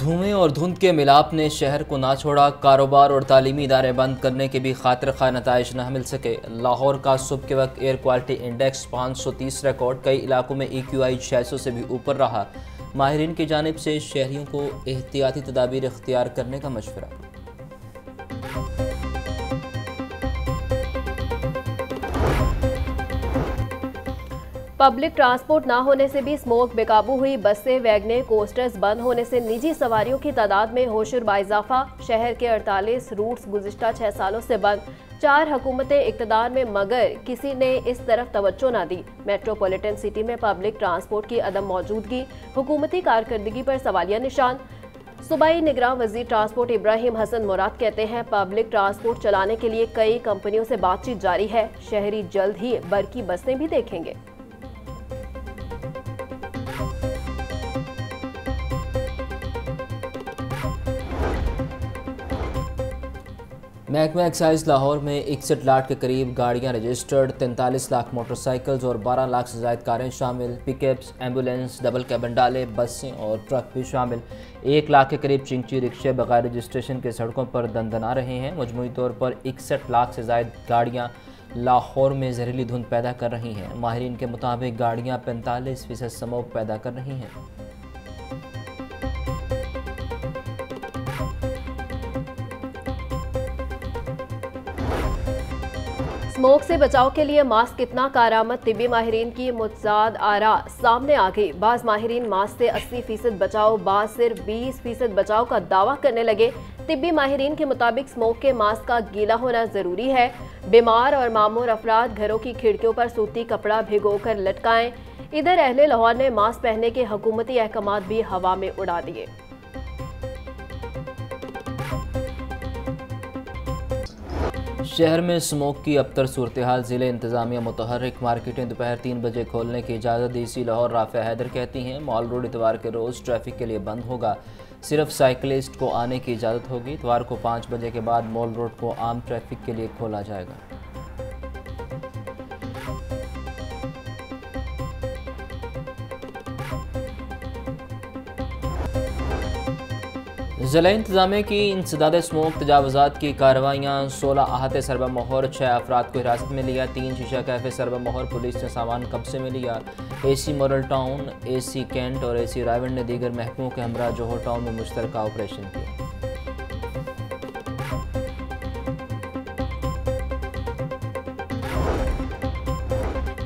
धुएं और धुंध के मिलाप ने शहर को ना छोड़ा। कारोबार और तालीमी इदारे बंद करने के भी खातिर खा नताइज न मिल सके। लाहौर का सुबह के वक्त एयर क्वालिटी इंडेक्स 530 रिकॉर्ड, कई इलाकों में EQI 600 से भी ऊपर रहा। माहिरीन की जानिब से शहरियों को एहतियाती तदाबीर इख्तियार करने का मशवरा। पब्लिक ट्रांसपोर्ट ना होने से भी स्मोक बेकाबू हुई। बसें, वैगनें, कोस्टर्स बंद होने से निजी सवारियों की तादाद में होशर बाइजाफा। शहर के 48 रूट्स गुज़िश्ता 6 सालों से बंद। 4 हुकूमतें इक़्तिदार में मगर किसी ने इस तरफ तवज्जो ना दी। मेट्रोपॉलिटन सिटी में पब्लिक ट्रांसपोर्ट की अदम मौजूदगी हुकूमती कारकर्दगी पर सवालिया निशान। सूबाई निगरान वज़ीर ट्रांसपोर्ट इब्राहिम हसन मुराद कहते हैं, पब्लिक ट्रांसपोर्ट चलाने के लिए कई कंपनियों से बातचीत जारी है। शहरी जल्द ही बरकी बसें भी देखेंगे। महकमा एक्साइज लाहौर में 61 लाख के करीब गाड़ियां रजिस्टर्ड, 43 लाख मोटरसाइकिल्स और 12 लाख से ज़ायद कारें शामिल। पिकअप्स, एम्बुलेंस, डबल कैबिन डाले, बसें और ट्रक भी शामिल। 1 लाख के करीब चिंची रिक्शे बगैर रजिस्ट्रेशन के सड़कों पर दंदना रहे हैं। मजमूई तौर पर 61 लाख से ज़ायद गाड़ियाँ लाहौर में जहरीली धुंध पैदा कर रही हैं। माहिरीन के मुताबिक गाड़ियाँ 45% स्मोक पैदा कर रही हैं। स्मोक से बचाव के लिए मास्क कितना कारआमद, तिब्बी माहिरीन की मुतजाद आरा सामने आ गई। बाज़ माहिरीन मास्क से 80% बचाव, बाज़ सिर्फ 20% बचाव का दावा करने लगे। तिब्बी माहिरीन के मुताबिक स्मोक के मास्क का गीला होना ज़रूरी है। बीमार और मामूर अफराद घरों की खिड़कियों पर सूती कपड़ा भिगो कर लटकाएं। इधर अहले लाहौर ने मास्क पहनने के हुकूमती अहकामात भी हवा में उड़ा दिए। शहर में स्मोक की अबतर सूरत हाल, ज़िले इंतज़ामिया मुतहर्रिक। मार्केटें दोपहर 3 बजे खोलने की इजाज़त। DC लाहौर राफ़िया हैदर कहती हैं, मॉल रोड इतवार के रोज़ ट्रैफिक के लिए बंद होगा, सिर्फ साइकिलिस्ट को आने की इजाज़त होगी। इतवार को 5 बजे के बाद मॉल रोड को आम ट्रैफिक के लिए खोला जाएगा। ज़िला इंतज़ामिया की इंसदाद स्मोक तजावज़ात की कार्रवाइयाँ। 16 आहते सरबा मोहर, 6 अफराद को हिरासत में लिया। 3 शीशा कैफे सरबा मोहर, पुलिस ने सामान कब्जे में लिया। AC Model Town, AC Cantt और AC रायवंड ने दीगर महकमों के हमरा जोहर टाउन में मुश्तरका ऑपरेशन किया।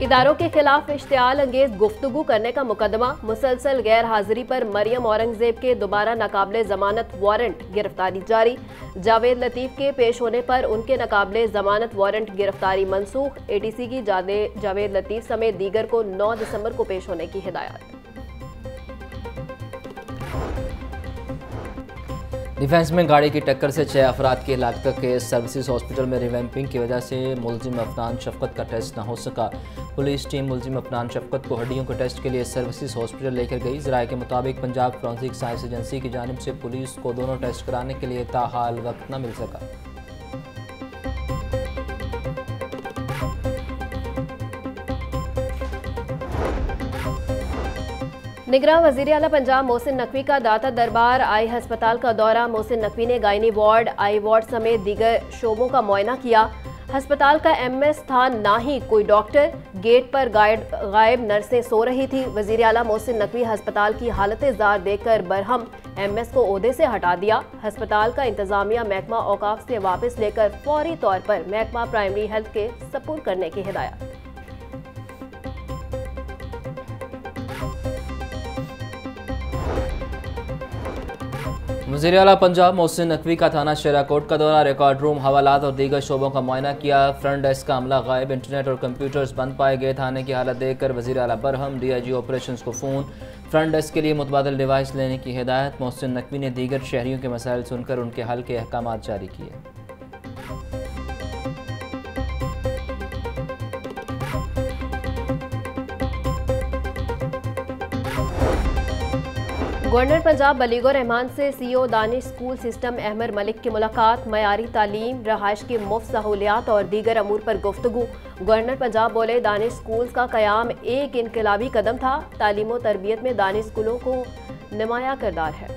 इदारों के खिलाफ इश्तियाल अंगेज गुफ्तगू करने का मुकदमा। मुसलसल गैर हाजिरी पर मरियम औरंगजेब के दोबारा नाकाबिले जमानत वारंट, गिरफ्तारी जारी। जावेद लतीफ़ के पेश होने पर उनके नाकाबिले जमानत वारंट गिरफ्तारी मनसूख। ATC की जावेद लतीफ़ समेत दीगर को 9 दिसंबर को पेश होने की हिदायत। डिफेंस में गाड़ी की टक्कर से 6 अफराद की हलाकत के सर्विसेज हॉस्पिटल में रिवैम्पिंग की वजह से मुलजिम अफनान शफकत का टेस्ट न हो सका। पुलिस टीम मुलजिम अफनान शफकत को हड्डियों के टेस्ट के लिए सर्विसेज हॉस्पिटल लेकर गई। ज़राए के मुताबिक पंजाब फॉरेंसिक साइंस एजेंसी की जानिब से पुलिस को दोनों टेस्ट कराने के लिए ताहाल वक्त न मिल सका। निगरान वज़ीर आला पंजाब मोहसिन नकवी का दाता दरबार। आई हस्पताल का दौरा। मोहसिन नकवी ने गायनी वार्ड, आई वार्ड समेत दीगर शोबों का मुआयना किया। हस्पताल का MS था, ना ही कोई डॉक्टर। गेट पर गायब नर्सें सो रही थी। वज़ीर आला मोहसिन नकवी हस्पताल की हालत ज़ार देखकर बरहम, MS को ओहदे से हटा दिया। हस्पताल का इंतज़ामिया महकमा औकाफ से वापस लेकर फौरी तौर पर महकमा प्राइमरी हेल्थ के सपुर्द करने की हिदायत। वज़ीर आला पंजाब मोहसिन नकवी का थाना शेराकोट का दौरा। रिकॉर्ड रूम, हवालात और दीगर शोबों का मुआयना किया। फ्रंट डेस्क का अमला गायब, इंटरनेट और कंप्यूटर्स बंद पाए गए। थाने की हालत देखकर वज़ीर आला बरहम, DIG ऑपरेशंस को फ़ोन। फ्रंट डेस्क के लिए मुतबादल डिवाइस लेने की हिदायत। मोहसिन नकवी ने दीगर शहरियों के मसाइल सुनकर उनके हल के अहकामात जारी किए। गवर्नर पंजाब बलीगो रहमान से CEO Danish school system Ahmad Malik की मुलाकात। मयारी तालीम, रहायश की मुफ्त सहूलियात और दीगर अमूर पर गुफ्तगू। गवर्नर पंजाब बोले, दानिश स्कूल्स का क़याम एक इनकलाबी कदम था। तालीम और तरबियत में दानिश स्कूलों को नुमाया किरदार है।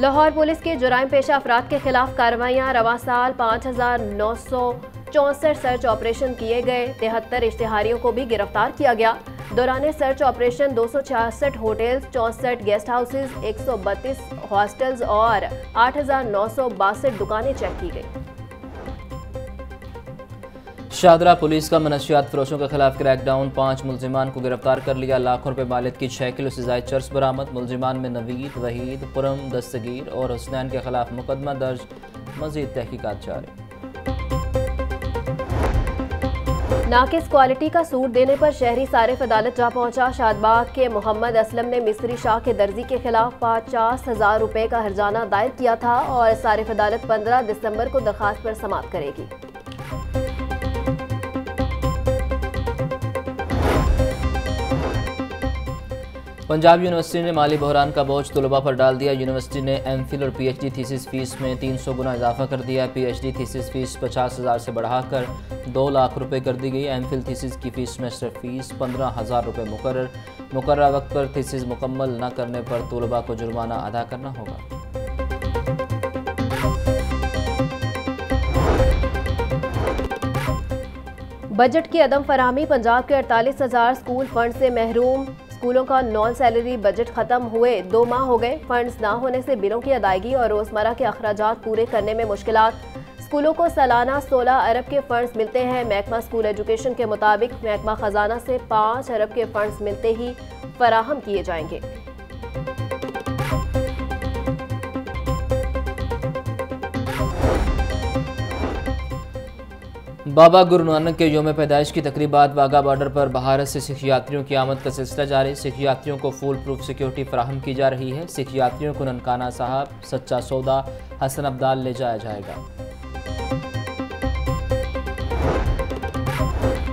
लाहौर पुलिस के जुराइम पेशा अफराद के खिलाफ कार्रवाइयाँ। रवां साल 5,964 सर्च ऑपरेशन किए गए। 73 इश्तिहारियों को भी गिरफ्तार किया गया। दौरान search operation 266 hotels, 64 guest houses, 132 hostels और 8,962 दुकानें चेक की गई। शाहदरा पुलिस का मनशियात फरोशों के खिलाफ क्रैकडाउन। 5 मुलजिमान को गिरफ्तार कर लिया। लाखों रुपए मालिक की 6 किलो से ज़ायद चर्स बरामद। मुलजिमान में नवीद, वहीद, पुरम, दस्तगीर और हुसनैन के खिलाफ मुकदमा दर्ज। मजीद तहकीकात जारी। नाकिस क्वालिटी का सूट देने पर शहरी सारिफ अदालत जा पहुंचा। शादबाग के मोहम्मद असलम ने मिस्त्री शाह के दर्जी के खिलाफ 50,000 रुपए का हर्जाना दायर किया था और सारिफ अदालत 15 दिसंबर को दरखास्त पर समाअत करेगी। पंजाब यूनिवर्सिटी ने माली बहरान का बोझ तलबा पर डाल दिया। यूनिवर्सिटी ने एमफिल और पीएचडी थीसिस फीस में 300 गुना इजाफा कर दिया। पीएचडी थीसिस फीस 50,000 से बढ़ाकर 2 लाख रुपए कर दी गई। एमफिल थीसिस की फीस सेमेस्टर फीस 15,000 रुपये मुकर्रर वक्त पर थीसिस मुकम्मल न करने पर तलबा को जुर्माना अदा करना होगा। बजट की अदम फराहमी। पंजाब के 48,000 स्कूल फंड से महरूम। स्कूलों का नॉन सैलरी बजट खत्म हुए 2 माह हो गए। फंड्स ना होने से बिलों की अदायगी और रोजमर्रा के अखराजात पूरे करने में मुश्किलात। स्कूलों को सालाना 16 अरब के फंड्स मिलते हैं। महकमा स्कूल एजुकेशन के मुताबिक महकमा खजाना से 5 अरब के फंड्स मिलते ही फराहम किए जाएंगे। बाबा गुरु नानक के योम पैदाइश की तकरीबात। वाघा बॉर्डर पर भारत से सिख यात्रियों की आमद का सिलसिला जारी। सिख यात्रियों को फुल प्रूफ सिक्योरिटी फराहम की जा रही है। सिख यात्रियों को ननकाना साहब, सच्चा सौदा, हसन अब्दाल ले जाया जाएगा।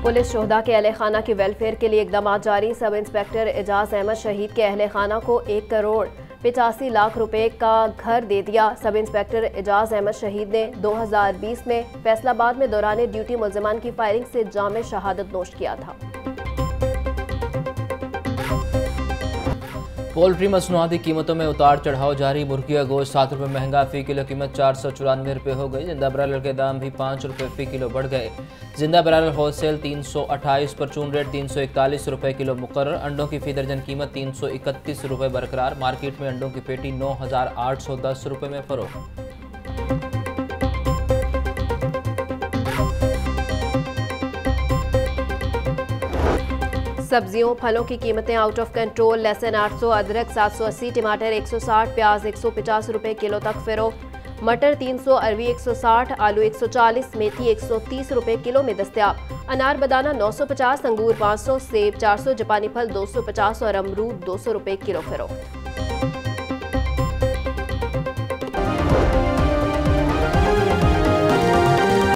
पुलिस शोहदा के अहले खाना की वेलफेयर के लिए इकदाम जारी। सब इंस्पेक्टर एजाज अहमद शहीद के अहले खाना को 1,85,00,000 रुपए का घर दे दिया। सब इंस्पेक्टर एजाज अहमद शहीद ने 2020 में फैसलाबाद में दौरान ड्यूटी मुलजमान की फायरिंग से जाम शहादत नोश किया था। पोल्ट्री मसनूआती कीमतों में उतार चढ़ाव जारी। मुर्गी का गोश्त 7 रुपये महंगा, फ़ी किलो कीमत 494 रुपये हो गई। जिंदा ब्रायलर के दाम भी 5 रुपये फ़ी किलो बढ़ गए। जिंदा ब्रायलर होलसेल 328, परचून रेट 341 रुपये किलो मुकर्रर। अंडों की फ़ी दर्जन कीमत 331 रुपये बरकरार। मार्केट में अंडों की पेटी 9,810 रुपये में फ़रोख्त। सब्जियों फलों की कीमतें आउट ऑफ कंट्रोल। लहसुन 800, अदरक 780, टमाटर 160, प्याज 150 रुपये किलो तक फ़रोख्त। मटर 300, अरवी 160, आलू 140, मेथी 130 रुपये किलो में दस्तयाब। अनार बदाना 950, अंगूर 500, सेब 400, जापानी फल 250 और अमरूद 200 रुपये किलो फ़रोख्त।